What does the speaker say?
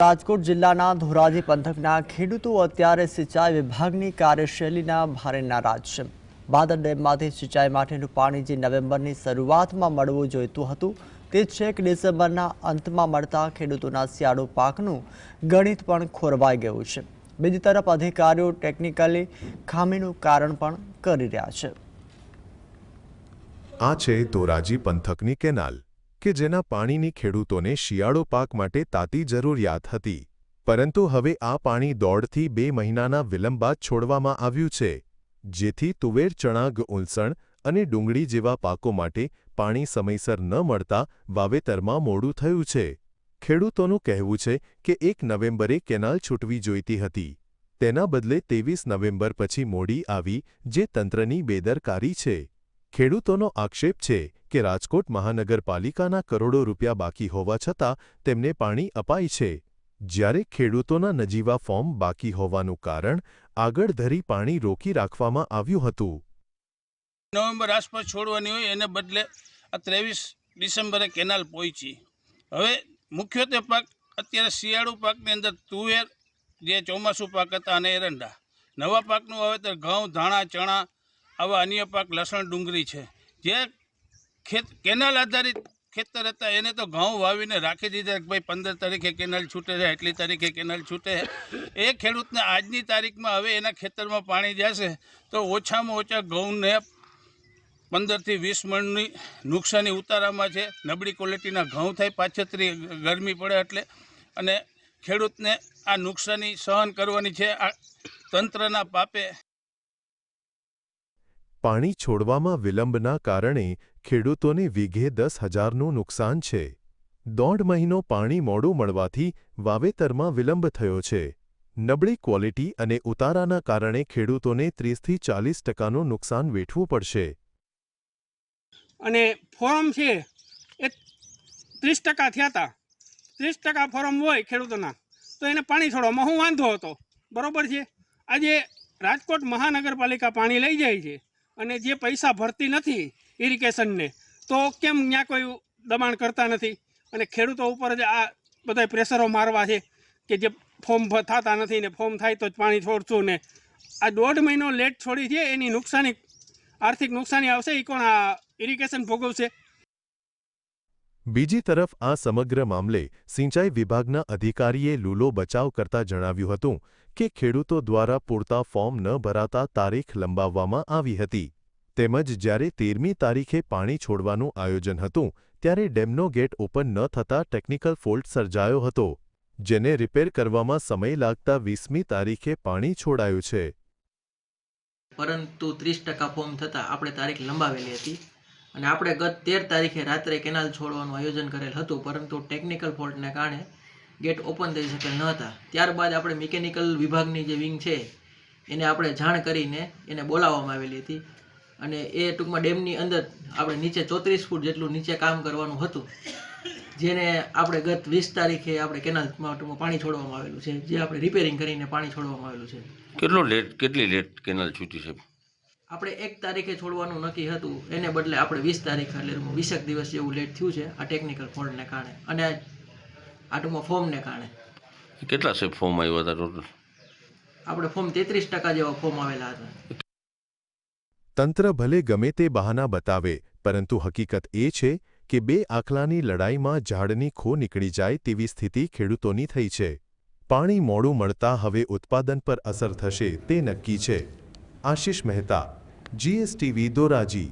રાજકોટ જિલ્લાના ધોરાજી પંથકના ખેડૂતો અત્યારે સિંચાઈ વિભાગની કાર્યશૈલીના ભારે નારાજ છે। બાદર ડેમમાંથી સિંચાઈ માટેનું પાણી જે નવેમ્બરની શરૂઆતમાં મળવું જોઈતું હતું તે છેક ડિસેમ્બરના અંતમાં મળતા ખેડૂતોના શિયાળુ પાકનું ગણિત પણ ખોરવાઈ ગયું છે। બીજી તરફ અધિકારીઓ ટેકનિકલી ખામીનું કારણ પણ કરી રહ્યા છે। આ છે ધોરાજી પંથકની કેનાલ કે જેના પાણીની ખેડૂતોને શિયાળો પાક માટે તાતી જરૂરિયાત હતી, પરંતુ હવે આ પાણી 1.5 થી 2 મહિનાના વિલંબ બાદ છોડવામાં આવ્યું છે, જેથી તુવેર, ચણા, ઉલસણ અને ડુંગળી જેવા પાકો માટે પાણી સમયસર ન મળતા વાવેતરમાં મોડું થયું છે। ખેડૂતોનું કહેવું છે કે 1 નવેમ્બરે કેનાલ છૂટવી જોઈતી હતી, તેના બદલે 23 નવેમ્બર પછી મોડી આવી, જે તંત્રની બેદરકારી છે। ખેડૂતોનો આક્ષેપ છે કે રાજકોટ મહાનગરપાલિકાના કરોડો રૂપિયા બાકી હોવા છતાં તેમને પાણી અપાય છે, જ્યારે ખેડૂતોના નજીવા ફોર્મ બાકી હોવાનું કારણ આગળ ધરી પાણી રોકી રાખવામાં આવ્યું હતું। નવેમ્બર આસપાસ છોડવાની હોય એને બદલે આ 23 ડિસેમ્બરે કેનાલ પહોંચી। હવે મુખ્યત્વે પાક અત્યારે શિયાળુ પાકની અંદર તુવેર, જે ચોમાસું પાક હતા, અને એરંડા। નવા પાકનું વાવેતર ઘઉં, ધાણા, ચણા, આવા અન્ય પાક, લસણ, ડુંગળી છે। જે કેનાલ આધારિત ખેતર હતા એને તો ઘઉં વાવીને રાખી દીધા કે ભાઈ 15 તારીખે કેનાલ છૂટે છે, એટલી તારીખે કેનાલ છૂટે છે। એ ખેડૂતને આજની તારીખમાં હવે એના ખેતરમાં પાણી જશે તો ઓછામાં ઓછા ઘઉંને 15 થી 20 મણની નુકસાની ઉતારામાં છે। નબળી ક્વોલિટીના ઘઉં થાય, પાછતરી ગરમી પડે એટલે, અને ખેડૂતને આ નુકસાની સહન કરવાની છે આ તંત્રના પાપે। પાણી છોડવામાં વિલંબના કારણે ખેડૂતોને વીઘે 10,000નું નુકસાન છે। 1.5 મહિનો પાણી મોડું મળવાથી વાવેતરમાં વિલંબ થયો છે। નબળી ક્વોલિટી અને ઉતારાના કારણે ખેડૂતોને 30 થી 40% નુકસાન વેઠવું પડશે। અને ફોરમ છે એ 30% થયા હતા। 30% ફોરમ હોય ખેડૂતોના તો એને પાણી છોડવામાં શું વાંધો હતો, બરોબર છે। આજે રાજકોટ મહાનગરપાલિકા પાણી લઈ જાય છે અને જે પૈસા ભરતી નથી ઇરિગેશનને, તો કેમ ત્યાં કોઈ દબાણ કરતા નથી અને ખેડૂતો ઉપર જ આ બધા પ્રેશરો મારવા છે કે જે ફોર્મ થતા નથી ને ફોર્મ થાય તો જ પાણી છોડશું ને આ 1.5 મહિનો લેટ છોડી છે એની નુકસાની, આર્થિક નુકસાની આવશે એ કોણ આ ઇરિગેશન ભોગવશે। બીજી તરફ આ સમગ્ર મામલે સિંચાઈ વિભાગના અધિકારીએ લૂલો બચાવ કરતા જણાવ્યું હતું કે ખેડૂતો દ્વારા પૂરતા ફોર્મ ન ભરાતા તારીખ લંબાવવામાં આવી હતી, તેમજ જ્યારે 13મી તારીખે પાણી છોડવાનું આયોજન હતું ત્યારે ડેમનો ગેટ ઓપન ન થતાં ટેકનિકલ ફોલ્ટ સર્જાયો હતો, જેને રિપેર કરવામાં સમય લાગતા 20મી તારીખે પાણી છોડાયું છે। પરંતુ 30% ફોર્મ થતાં આપણે તારીખ લંબાવેલી હતી અને આપણે ગત 13 તારીખે રાત્રે કેનાલ છોડવાનું આયોજન કરેલ હતું, પરંતુ ટેકનિકલ ફોલ્ટને કારણે ગેટ ઓપન થઈ શકેલ ન હતા। ત્યારબાદ આપણે મિકેનિકલ વિભાગની જે વિંગ છે એને આપણે જાણ કરીને એને બોલાવવામાં આવેલી હતી અને એ ટૂંકમાં ડેમની અંદર આપણે નીચે 34 ફૂટ જેટલું નીચે કામ કરવાનું હતું, જેને આપણે ગત 20 તારીખે આપણે કેનાલમાં ટૂંકમાં પાણી છોડવામાં આવેલું છે, જે આપણે રિપેરિંગ કરીને પાણી છોડવામાં આવેલું છે। કેટલી લેટ કેનાલ છૂટી છે? આપણે 1 તારીખે છોડવાનું નક્કી હતું, એને બદલે આપણે 20 તારીખ એટલે 20 દિવસ જેવું લેટ થયું છે આ ટેકનિકલ ફોલ્ટને કારણે અને આ ટૂંકમાં ફોર્મને કારણે। કેટલા છે ફોર્મ આવ્યા હતા ટોટલ? આપણે ફોર્મ 33% જેવા ફોર્મ આવેલા હતા। તંત્ર ભલે ગમે તે બહાના બતાવે, પરંતુ હકીકત એ છે કે 2 આખલાની લડાઈમાં ઝાડની ખો નીકળી જાય તેવી સ્થિતિ ખેડૂતોની થઈ છે। પાણી મોડું મળતા હવે ઉત્પાદન પર અસર થશે તે નક્કી છે। આશિષ મહેતા, GSTV, ધોરાજી।